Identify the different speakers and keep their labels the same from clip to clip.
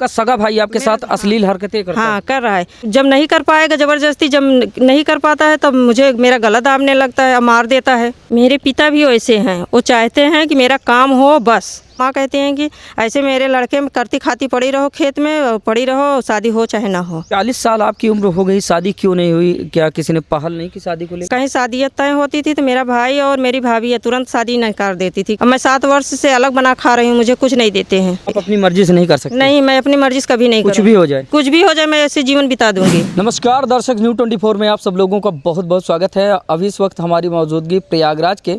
Speaker 1: आपका सगा भाई आपके साथ अश्लील हरकतें करता है?
Speaker 2: हाँ कर रहा है। जब नहीं कर पाएगा ज़बरदस्ती, जब नहीं कर पाता है तब मुझे मेरा गला दाबने लगता है, मार देता है। मेरे पिता भी वैसे हैं, वो चाहते हैं कि मेरा काम हो बस। माँ कहते हैं कि ऐसे मेरे लड़के में करती खाती पड़ी रहो, खेत में पड़ी रहो, शादी हो चाहे ना हो।
Speaker 1: 40 साल आपकी उम्र हो गई, शादी क्यों नहीं हुई? क्या किसी ने पहल नहीं की शादी को लेकर?
Speaker 2: कहीं शादी तय होती थी तो मेरा भाई और मेरी भाभी तुरंत शादी नहीं कर देती थी। अब मैं 7 वर्ष से अलग बना खा रही हूँ, मुझे कुछ नहीं देते हैं।
Speaker 1: आप अपनी मर्जी से नहीं कर सकते?
Speaker 2: नहीं, मैं अपनी मर्जी से कभी नहीं
Speaker 1: कुछ
Speaker 2: करूँगी।
Speaker 1: भी हो जाए?
Speaker 2: कुछ भी हो जाए, मैं ऐसे जीवन बिता दूंगी।
Speaker 1: नमस्कार दर्शक, न्यूज़ 24 में आप सब लोगों का बहुत बहुत स्वागत है। अभी इस वक्त हमारी मौजूदगी प्रयागराज के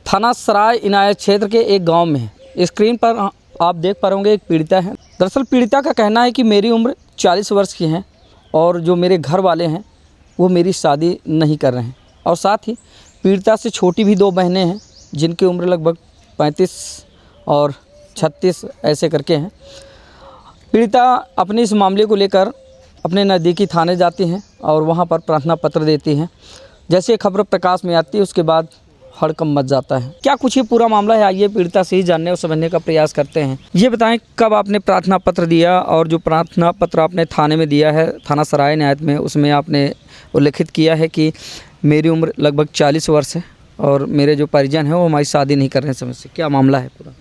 Speaker 1: थाना सराय इनायत क्षेत्र के एक गांव में है। स्क्रीन पर आप देख पा रहे होंगे एक पीड़िता है। दरअसल पीड़िता का कहना है कि मेरी उम्र 40 वर्ष की है और जो मेरे घर वाले हैं वो मेरी शादी नहीं कर रहे हैं, और साथ ही पीड़िता से छोटी भी 2 बहनें हैं जिनकी उम्र लगभग 35 और 36 ऐसे करके हैं। पीड़िता अपने इस मामले को लेकर अपने नज़दीकी थाने जाती हैं और वहाँ पर प्रार्थना पत्र देती हैं। जैसे खबर प्रकाश में आती है उसके बाद हड़कंप मच जाता है। क्या कुछ ये पूरा मामला है, आइए पीड़िता से ही जानने और समझने का प्रयास करते हैं। ये बताएं, कब आपने प्रार्थना पत्र दिया और जो प्रार्थना पत्र आपने थाने में दिया है, थाना सराय न्यायत में, उसमें आपने उल्लिखित किया है कि मेरी उम्र लगभग 40 वर्ष है और मेरे जो परिजन हैं वो हमारी शादी नहीं कर रहे हैं समय से। क्या मामला है पूरा?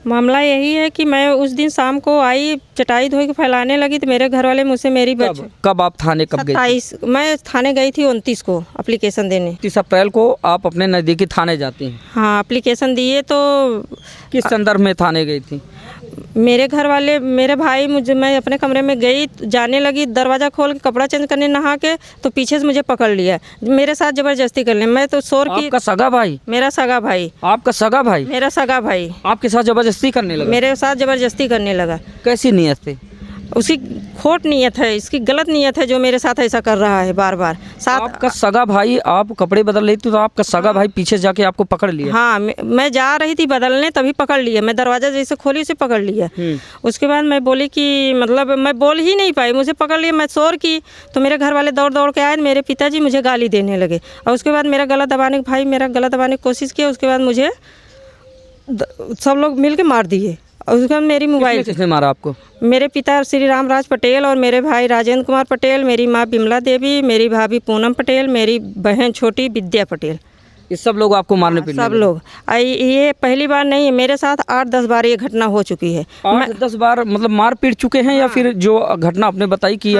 Speaker 2: मामला यही है कि मैं उस दिन शाम को आई, चटाई धोई के फैलाने लगी तो मेरे घर वाले मुझसे मेरी
Speaker 1: कब आप थाने कब गए?
Speaker 2: 27 मैं थाने गई थी 29 को एप्लीकेशन देने।
Speaker 1: 30 अप्रैल को आप अपने नज़दीकी थाने जाती हैं?
Speaker 2: हाँ, एप्लीकेशन दिए तो
Speaker 1: किस संदर्भ में थाने गई थी?
Speaker 2: मेरे घर वाले, मेरे भाई, मैं अपने कमरे में गई, जाने लगी, दरवाज़ा खोल के कपड़ा चेंज करने नहा के, तो पीछे से मुझे पकड़ लिया, मेरे साथ ज़बरदस्ती कर ले। मैं तो शोर की।
Speaker 1: आपका सगा भाई?
Speaker 2: मेरा सगा भाई।
Speaker 1: आपका सगा भाई?
Speaker 2: मेरा सगा भाई
Speaker 1: आपके साथ ज़बरदस्ती करने लगा?
Speaker 2: मेरे साथ ज़बरदस्ती करने लगा।
Speaker 1: कैसी नीयत थी?
Speaker 2: उसकी खोट नीयत है, इसकी गलत नीयत है जो मेरे साथ ऐसा कर रहा है बार बार। साथ
Speaker 1: आपका सगा भाई, आप कपड़े बदल रही थी तो आपका सगा भाई पीछे जाके आपको पकड़ लिया?
Speaker 2: हाँ, मैं जा रही थी बदलने तभी पकड़ लिया। मैं दरवाज़ा जैसे खोली उसे पकड़ लिया। उसके बाद मैं बोली कि मतलब मैं बोल ही नहीं पाई, मुझे पकड़ लिया। मैं शोर की तो मेरे घर वाले दौड़ दौड़ के आए, मेरे पिताजी मुझे गाली देने लगे और उसके बाद मेरा गला दबाने, भाई मेरा गला दबाने की कोशिश किया। उसके बाद मुझे सब लोग मिल के मार दिए। और उसके बाद मेरी मोबाइल।
Speaker 1: किसने मारा आपको?
Speaker 2: मेरे पिता श्री रामराज पटेल और मेरे भाई राजेंद्र कुमार पटेल, मेरी माँ बिमला देवी, मेरी भाभी पूनम पटेल, मेरी बहन छोटी विद्या पटेल।
Speaker 1: ये सब लोग आपको मारने पीटने
Speaker 2: सब लोग। ये पहली बार नहीं है, मेरे साथ 8-10 बार ये घटना हो चुकी है।
Speaker 1: 8-10 बार मतलब मार पीट चुके हैं? या फिर जो घटना आपने बताई कि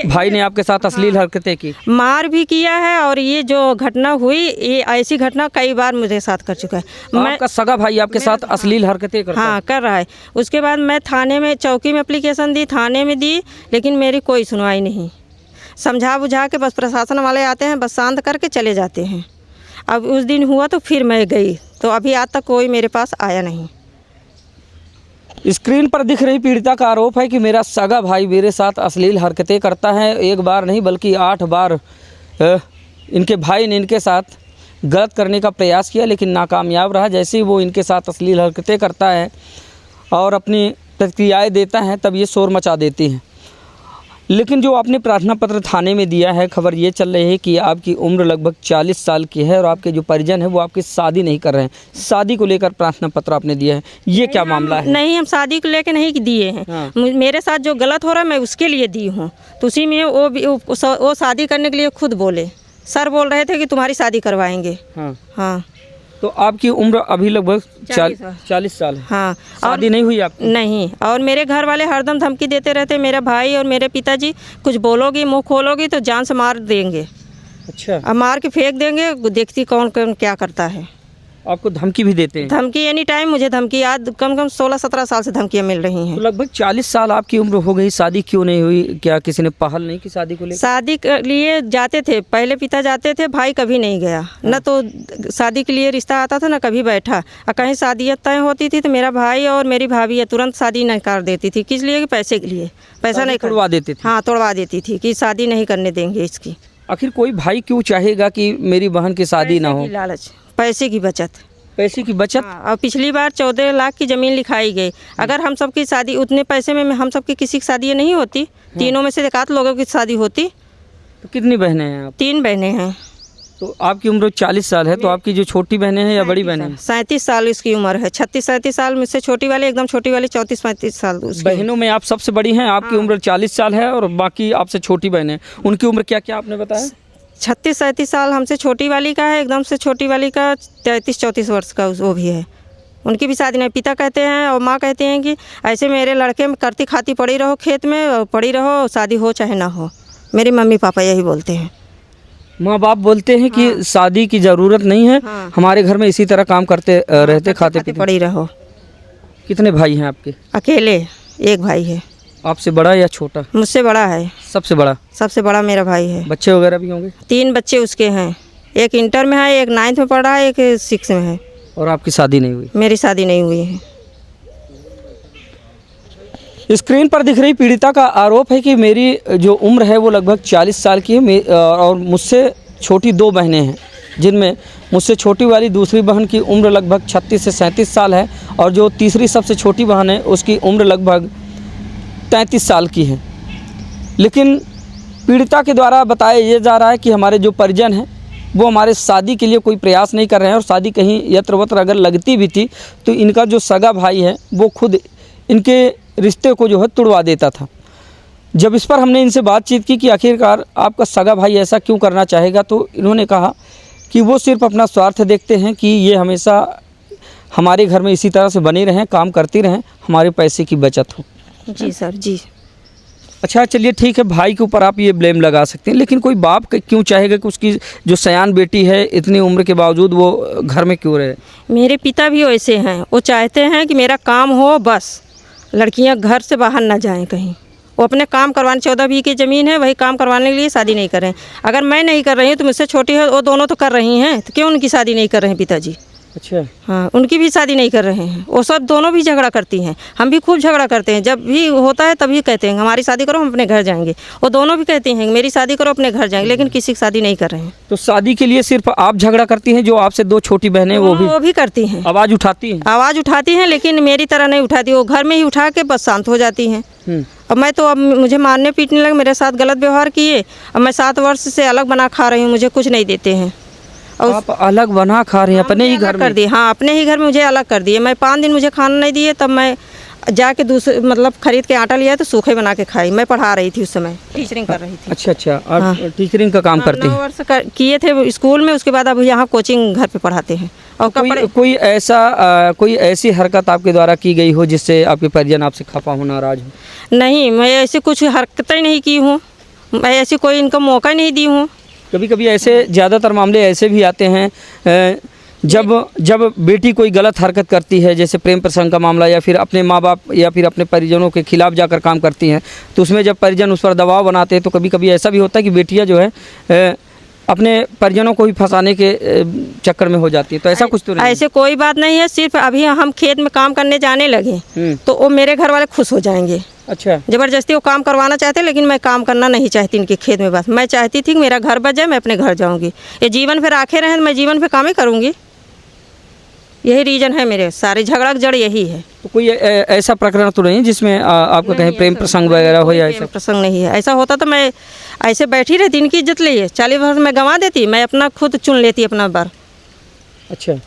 Speaker 1: भाई ने आपके साथ अश्लील हरकतें की?
Speaker 2: मार भी किया है और ये जो घटना हुई, ये ऐसी घटना कई बार मुझे साथ कर चुका है।
Speaker 1: आपका सगा भाई आपके साथ अश्लील हरकतें करता है?
Speaker 2: हाँ, कर रहा है। उसके बाद मैं थाने में, चौकी में एप्लीकेशन दी, थाने में दी, लेकिन मेरी कोई सुनवाई नहीं। समझा बुझा के बस प्रशासन वाले आते हैं, बस शांत करके चले जाते हैं। अब उस दिन हुआ तो फिर मैं गई, तो अभी आज तक कोई मेरे पास आया नहीं।
Speaker 1: स्क्रीन पर दिख रही पीड़िता का आरोप है कि मेरा सगा भाई मेरे साथ अश्लील हरकतें करता है। एक बार नहीं बल्कि 8 बार इनके भाई ने इनके साथ गलत करने का प्रयास किया लेकिन नाकामयाब रहा। जैसे ही वो इनके साथ अश्लील हरकतें करता है और अपनी प्रतिक्रियाएँ देता है तब ये शोर मचा देती हैं। लेकिन जो आपने प्रार्थना पत्र थाने में दिया है, खबर ये चल रही है कि आपकी उम्र लगभग 40 साल की है और आपके जो परिजन हैं वो आपकी शादी नहीं कर रहे हैं। शादी को लेकर प्रार्थना पत्र आपने दिया है, ये क्या मामला है?
Speaker 2: नहीं, हम शादी को लेकर नहीं दिए हैं।
Speaker 1: हाँ।
Speaker 2: मेरे साथ जो गलत हो रहा है मैं उसके लिए दी हूँ। तो उसी में वो शादी करने के लिए खुद बोले, सर बोल रहे थे कि तुम्हारी शादी करवाएंगे।
Speaker 1: हाँ।
Speaker 2: हाँ,
Speaker 1: तो आपकी उम्र अभी लगभग 40 साल है।
Speaker 2: हाँ।
Speaker 1: शादी नहीं हुई आपकी?
Speaker 2: नहीं। और मेरे घर वाले हरदम धमकी देते रहते, मेरा भाई और मेरे पिताजी, कुछ बोलोगी, मुंह खोलोगी तो जान से मार देंगे।
Speaker 1: अच्छा।
Speaker 2: अब मार के फेंक देंगे, देखती कौन कौन क्या करता है।
Speaker 1: आपको धमकी भी देते हैं?
Speaker 2: धमकी एनी टाइम मुझे धमकी, आज कम 16-17 साल से धमकियाँ मिल रही हैं।
Speaker 1: तो लगभग 40 साल आपकी उम्र हो गई, शादी क्यों नहीं हुई? क्या किसी ने पहल नहीं की शादी को लेकर?
Speaker 2: शादी के लिए जाते थे, पहले पिता जाते थे, भाई कभी नहीं गया। न तो शादी के लिए रिश्ता आता था न कभी बैठा। और कहीं शादी तय होती थी तो मेरा भाई और मेरी भाभी तुरंत शादी नहीं कर देती थी। किस लिए? कि पैसे के लिए। पैसा नहीं
Speaker 1: तोड़वा देते थे?
Speaker 2: हाँ, तोड़वा देती थी कि शादी नहीं करने देंगे इसकी।
Speaker 1: आखिर कोई भाई क्यों चाहेगा कि मेरी बहन की शादी ना हो?
Speaker 2: लालच, पैसे की बचत।
Speaker 1: पैसे की बचत।
Speaker 2: हाँ, और पिछली बार 14 लाख की ज़मीन लिखाई गई। अगर हम सबकी शादी उतने पैसे में हम सबकी किसी की शादी नहीं होती, तीनों में से 1 आध लोगों की शादी होती।
Speaker 1: तो कितनी बहनें हैं आप?
Speaker 2: 3 बहनें हैं।
Speaker 1: तो आपकी उम्र 40 साल है, तो आपकी जो छोटी बहनें हैं या बड़ी बहनें हैं?
Speaker 2: 37 साल इसकी उम्र है, 36-37 साल मुझसे छोटी वाली, एकदम छोटी वाली 34-35 साल उसकी।
Speaker 1: बहनों में आप सबसे बड़ी हैं, आपकी उम्र 40 साल है और बाकी आपसे छोटी बहनें, उनकी उम्र क्या क्या आपने बताया?
Speaker 2: 36-37 साल हमसे छोटी वाली का है, एकदम से छोटी वाली का 33-34 वर्ष का वो भी है। उनकी भी शादी नहीं। पिता कहते हैं और माँ कहती हैं कि ऐसे मेरे लड़के में करती खाती पड़ी रहो खेत में, और पड़ी रहो, शादी हो चाहे ना हो। मेरे मम्मी पापा यही बोलते हैं।
Speaker 1: माँ बाप बोलते हैं कि शादी की ज़रूरत नहीं है, हमारे घर में इसी तरह काम करते रहते, खाते पीते
Speaker 2: पड़ी रहो।
Speaker 1: कितने भाई हैं आपके?
Speaker 2: अकेले एक भाई है।
Speaker 1: आपसे बड़ा या छोटा?
Speaker 2: मुझसे बड़ा है।
Speaker 1: सबसे बड़ा?
Speaker 2: सबसे बड़ा मेरा भाई है।
Speaker 1: बच्चे वगैरह भी होंगे?
Speaker 2: 3 बच्चे उसके हैं, एक इंटर में है, एक 9th में पढ़ रहा है, एक 6 में है।
Speaker 1: और आपकी शादी नहीं हुई?
Speaker 2: मेरी शादी नहीं हुई है।
Speaker 1: स्क्रीन पर दिख रही पीड़िता का आरोप है कि मेरी जो उम्र है वो लगभग 40 साल की है और मुझसे छोटी 2 बहनें हैं, जिनमें मुझसे छोटी वाली दूसरी बहन की उम्र लगभग 36 से 37 साल है और जो तीसरी सबसे छोटी बहन है उसकी उम्र लगभग 33 साल की है। लेकिन पीड़िता के द्वारा बताया ये जा रहा है कि हमारे जो परिजन हैं वो हमारे शादी के लिए कोई प्रयास नहीं कर रहे हैं, और शादी कहीं यत्र वत्र अगर लगती भी थी तो इनका जो सगा भाई है वो खुद इनके रिश्ते को जो है तुड़वा देता था। जब इस पर हमने इनसे बातचीत की कि आखिरकार आपका सगा भाई ऐसा क्यों करना चाहेगा, तो इन्होंने कहा कि वो सिर्फ अपना स्वार्थ देखते हैं कि ये हमेशा हमारे घर में इसी तरह से बने रहें, काम करती रहें, हमारे पैसे की बचत हो।
Speaker 2: जी सर जी।
Speaker 1: अच्छा चलिए ठीक है, भाई के ऊपर आप ये ब्लेम लगा सकते हैं, लेकिन कोई बाप क्यों चाहेगा कि उसकी जो सयान बेटी है इतनी उम्र के बावजूद वो घर में क्यों रहे?
Speaker 2: मेरे पिता भी वैसे हैं, वो चाहते हैं कि मेरा काम हो, बस लड़कियां घर से बाहर ना जाएं कहीं। वो अपने काम करवाने, 14 बीघे की ज़मीन है, वही काम करवाने के लिए शादी नहीं कर रहे हैं। अगर मैं नहीं कर रही हूँ तो मुझसे छोटी है, वो दोनों तो कर रही हैं, तो क्यों उनकी शादी नहीं कर रहे हैं पिताजी?
Speaker 1: अच्छा।
Speaker 2: हाँ, उनकी भी शादी नहीं कर रहे हैं। वो सब दोनों भी झगड़ा करती हैं, हम भी खूब झगड़ा करते हैं। जब भी होता है तभी कहते हैं हमारी शादी करो, हम अपने घर जाएंगे। वो दोनों भी कहते हैं मेरी शादी करो, अपने घर जाएंगे, लेकिन किसी की शादी नहीं कर रहे हैं।
Speaker 1: तो शादी के लिए सिर्फ आप झगड़ा करती हैं, जो आपसे 2 छोटी बहनें वो
Speaker 2: भी करती हैं,
Speaker 1: आवाज़ उठाती हैं?
Speaker 2: आवाज़ उठाती हैं, लेकिन मेरी तरह नहीं उठाती। वो घर में ही उठा के बस शांत हो जाती हैं। अब मैं तो, अब मुझे मारने पीटने लगे, मेरे साथ गलत व्यवहार किए। अब मैं 7 वर्ष से अलग बना खा रही हूँ, मुझे कुछ नहीं देते हैं।
Speaker 1: आप अलग बना खा रही हैं अपने ही घर में?
Speaker 2: कर दिए, हाँ अपने ही घर में मुझे अलग कर दिए। मैं 5 दिन मुझे खाना नहीं दिए, तब मैं जाके दूसरे मतलब खरीद के आटा लिया तो सूखे बना के खाई। मैं पढ़ा रही थी उस समय, टीचरिंग कर रही थी।
Speaker 1: अच्छा, आप टीचरिंग का काम करती हैं?
Speaker 2: 9 वर्ष किए थे स्कूल में, उसके बाद अब यहाँ कोचिंग घर पे पढ़ाते हैं। और
Speaker 1: कोई ऐसी हरकत आपके द्वारा की गई हो जिससे आपके परिजन आपसे खफा हो, नाराज हो?
Speaker 2: नहीं, मैं ऐसी कुछ हरकतें नहीं की हूँ, मैं ऐसी कोई इनको मौका नहीं दी हूँ।
Speaker 1: कभी कभी ऐसे ज़्यादातर मामले ऐसे भी आते हैं जब बेटी कोई गलत हरकत करती है, जैसे प्रेम प्रसंग का मामला, या फिर अपने माँ बाप या फिर अपने परिजनों के खिलाफ जाकर काम करती हैं, तो उसमें जब परिजन उस पर दबाव बनाते हैं तो कभी कभी ऐसा भी होता है कि बेटियां जो है अपने परिजनों को भी फंसाने के चक्कर में हो जाती है। तो ऐसा कुछ तो नहीं?
Speaker 2: ऐसे कोई बात नहीं है, सिर्फ अभी हम खेत में काम करने जाने लगे तो वो मेरे घर वाले खुश हो जाएंगे।
Speaker 1: अच्छा।
Speaker 2: ज़बरदस्ती वो काम करवाना चाहते, लेकिन मैं काम करना नहीं चाहती इनके खेत में। बस मैं चाहती थी कि मेरा घर बच जाए, मैं अपने घर जाऊंगी। ये जीवन फिर आखे रहे, मैं जीवन पे काम ही करूंगी। यही रीज़न है, मेरे सारे झगड़ा की जड़ यही है।
Speaker 1: तो कोई ऐसा प्रकरण तो नहीं जिसमें आपका कहीं प्रेम प्रसंग वगैरह हो, या ऐसा
Speaker 2: प्रसंग नहीं है? ऐसा होता तो मैं ऐसे बैठी रहती, इनकी इज्जत लिए 40 वर्ष में गंवा देती, मैं अपना खुद चुन लेती अपना बार।
Speaker 1: अच्छा।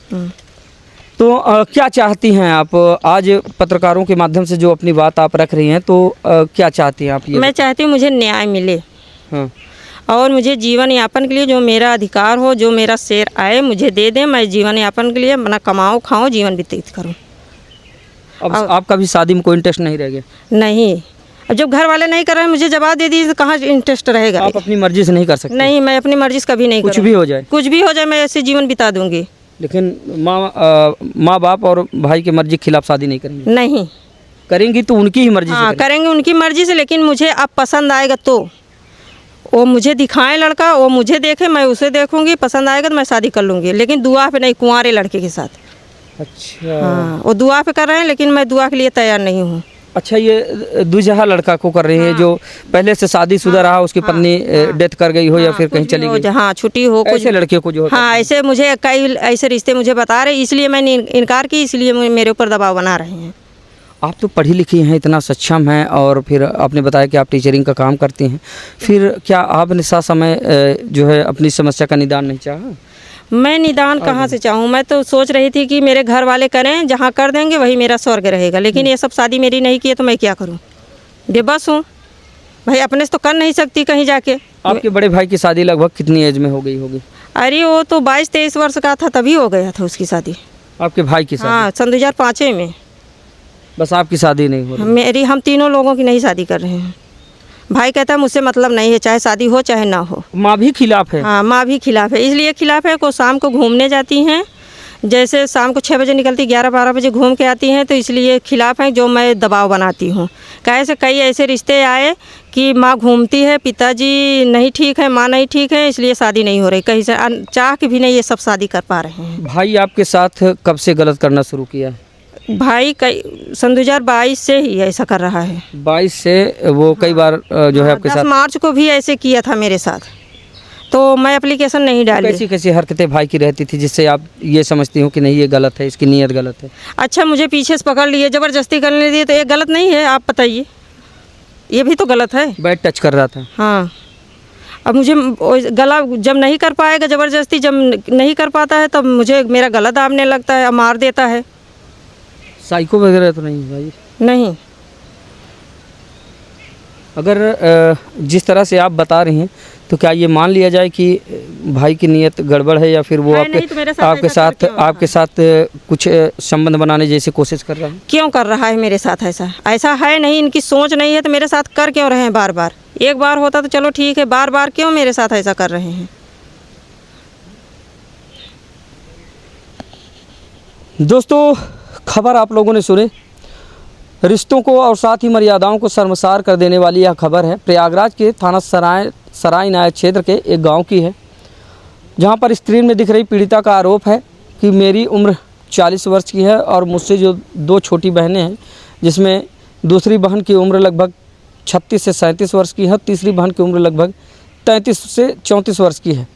Speaker 1: तो क्या चाहती हैं आप आज पत्रकारों के माध्यम से जो अपनी बात आप रख रही हैं, तो क्या चाहती हैं आप? ये
Speaker 2: मैं चाहती हूँ मुझे न्याय मिले।
Speaker 1: हाँ। और
Speaker 2: मुझे जीवन यापन के लिए जो मेरा अधिकार हो, जो मेरा शेर आए मुझे दे दें। मैं जीवन यापन के लिए अपना कमाऊँ, खाऊँ, जीवन व्यतीत करूँ।
Speaker 1: अब आपका भी शादी में कोई इंटरेस्ट नहीं रह गया?
Speaker 2: नहीं, अब जब घर वाले नहीं कर रहे हैं, मुझे जवाब दे दीजिए तो कहाँ इंटरेस्ट रहेगा?
Speaker 1: आप अपनी मर्जी से नहीं कर सकते?
Speaker 2: नहीं, मैं अपनी मर्जी से कभी नहीं
Speaker 1: कुछ भी हो जाए?
Speaker 2: कुछ भी हो जाए, मैं ऐसे जीवन बिता दूंगी।
Speaker 1: लेकिन माँ बाप और भाई की मर्जी के खिलाफ शादी नहीं करेंगी?
Speaker 2: नहीं
Speaker 1: करेंगी तो उनकी ही मर्जी से
Speaker 2: करेंगे, उनकी मर्जी से। लेकिन मुझे अब पसंद आएगा तो वो मुझे दिखाएं लड़का, वो मुझे देखे, मैं उसे देखूंगी, पसंद आएगा तो मैं शादी कर लूँगी। लेकिन दुआ पे नहीं, कुंवारे लड़के के साथ।
Speaker 1: अच्छा।
Speaker 2: हाँ, वो दुआ पे कर रहे हैं, लेकिन मैं दुआ के लिए तैयार नहीं हूँ।
Speaker 1: अच्छा, ये दूल्हा लड़का को कर रही है जो पहले से शादीशुदा रहा, उसकी पत्नी डेथ कर गई हो या फिर कहीं चली गई?
Speaker 2: हाँ, छुट्टी हो कुछ
Speaker 1: ऐसे लड़के को जो
Speaker 2: हाँ, ऐसे मुझे कई ऐसे रिश्ते मुझे बता रहे, इसलिए मैंने इनकार की, इसलिए मेरे ऊपर दबाव बना रहे हैं।
Speaker 1: आप तो पढ़ी लिखी हैं, इतना सक्षम हैं, और फिर आपने बताया कि आप टीचरिंग का काम करती हैं, फिर क्या आपने साथ समय जो है अपनी समस्या का निदान नहीं चाहा?
Speaker 2: मैं निदान कहाँ से चाहूँ। मैं तो सोच रही थी कि मेरे घर वाले करें, जहाँ कर देंगे वही मेरा स्वर्ग रहेगा, लेकिन ये सब शादी मेरी नहीं की है तो मैं क्या करूँ। बेबस हूँ भाई, अपने से तो कर नहीं सकती कहीं जाके।
Speaker 1: आपके बड़े भाई की शादी लगभग कितनी एज में हो गई होगी?
Speaker 2: अरे वो तो 22-23 वर्ष का था तभी हो गया था उसकी शादी।
Speaker 1: आपके भाई की शादी?
Speaker 2: हाँ, सन 2005 में।
Speaker 1: बस आपकी शादी नहीं हो रही?
Speaker 2: हम तीनों लोगों की नहीं शादी कर रहे हैं। भाई कहता है मुझसे मतलब नहीं है, चाहे शादी हो चाहे ना हो।
Speaker 1: माँ भी खिलाफ है?
Speaker 2: हाँ, माँ भी खिलाफ है। इसलिए खिलाफ है को शाम को घूमने जाती हैं, जैसे शाम को 6 बजे निकलती, 11-12 बजे घूम के आती हैं, तो इसलिए खिलाफ है, जो मैं दबाव बनाती हूँ। कैसे कई ऐसे रिश्ते आए कि माँ घूमती है, पिताजी नहीं ठीक है, माँ नहीं ठीक है, इसलिए शादी नहीं हो रही। कहीं से चाह के भी नहीं ये सब शादी कर पा रहे हैं।
Speaker 1: भाई आपके साथ कब से गलत करना शुरू किया है?
Speaker 2: भाई कई सन 2022 से ही ऐसा कर रहा है।
Speaker 1: 22 से वो कई बार जो है आपके
Speaker 2: 10
Speaker 1: साथ?
Speaker 2: मार्च को भी ऐसे किया था मेरे साथ, तो मैं एप्लीकेशन नहीं डाली।
Speaker 1: कैसी कैसी हरकतें भाई की रहती थी जिससे आप ये समझती हो कि नहीं ये गलत है, इसकी नीयत गलत है?
Speaker 2: अच्छा, मुझे पीछे से पकड़ लिए, ज़बरदस्ती करने दिए, तो ये गलत नहीं है? आप बताइए, ये भी तो गलत है।
Speaker 1: बैड टच कर रहा था?
Speaker 2: हाँ, अब मुझे गला जब नहीं कर पाएगा, ज़बरदस्ती जब नहीं कर पाता है तब मुझे मेरा गला दाबने लगता है, मार देता है।
Speaker 1: साइको वगैरह तो नहीं भाई?
Speaker 2: नहीं।
Speaker 1: अगर जिस तरह से आप बता रही हैं तो क्या ये मान लिया जाए कि भाई की नीयत गड़बड़ है, या फिर वो
Speaker 2: नहीं तो मेरे साथ
Speaker 1: आपके साथ कुछ संबंध बनाने जैसी कोशिश कर रहा है?
Speaker 2: क्यों कर रहा है मेरे साथ? ऐसा है नहीं, इनकी सोच नहीं है तो मेरे साथ कर क्यों रहे हैं बार बार? एक बार होता तो चलो ठीक है, बार बार क्यों मेरे साथ ऐसा कर रहे हैं?
Speaker 1: दोस्तों, खबर आप लोगों ने सुने, रिश्तों को और साथ ही मर्यादाओं को शर्मसार कर देने वाली यह खबर है। प्रयागराज के थाना सराय इनायत क्षेत्र के एक गांव की है, जहां पर स्क्रीन में दिख रही पीड़िता का आरोप है कि मेरी उम्र 40 वर्ष की है और मुझसे जो 2 छोटी बहनें हैं, जिसमें दूसरी बहन की उम्र लगभग 36 से 37 वर्ष की है, तीसरी बहन की उम्र लगभग 33 से 34 वर्ष की है।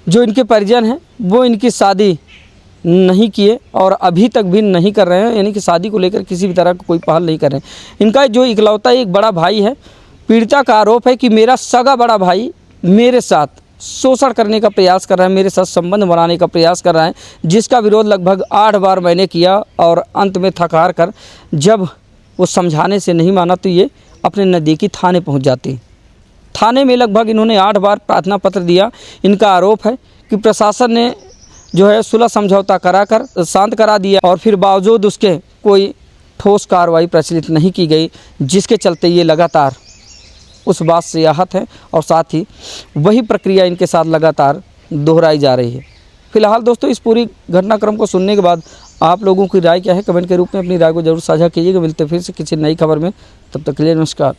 Speaker 1: जो इनके परिजन हैं वो इनकी शादी नहीं किए और अभी तक भी नहीं कर रहे हैं, यानी कि शादी को लेकर किसी भी तरह का कोई पहल नहीं कर रहे हैं। इनका जो इकलौता एक बड़ा भाई है, पीड़िता का आरोप है कि मेरा सगा बड़ा भाई मेरे साथ शोषण करने का प्रयास कर रहा है, मेरे साथ संबंध बनाने का प्रयास कर रहा है, जिसका विरोध लगभग 8 बार मैंने किया और अंत में थक हार कर जब वो समझाने से नहीं माना तो ये अपने नज़दीकी थाने पहुँच जाती। थाने में लगभग इन्होंने 8 बार प्रार्थना पत्र दिया। इनका आरोप है कि प्रशासन ने जो है सुलह समझौता कराकर शांत करा दिया और फिर बावजूद उसके कोई ठोस कार्रवाई प्रचलित नहीं की गई, जिसके चलते ये लगातार उस बात से आहत है और साथ ही वही प्रक्रिया इनके साथ लगातार दोहराई जा रही है। फिलहाल दोस्तों, इस पूरी घटनाक्रम को सुनने के बाद आप लोगों की राय क्या है, कमेंट के रूप में अपनी राय को जरूर साझा कीजिएगा। मिलते फिर से किसी नई खबर में, तब तक के लिए नमस्कार।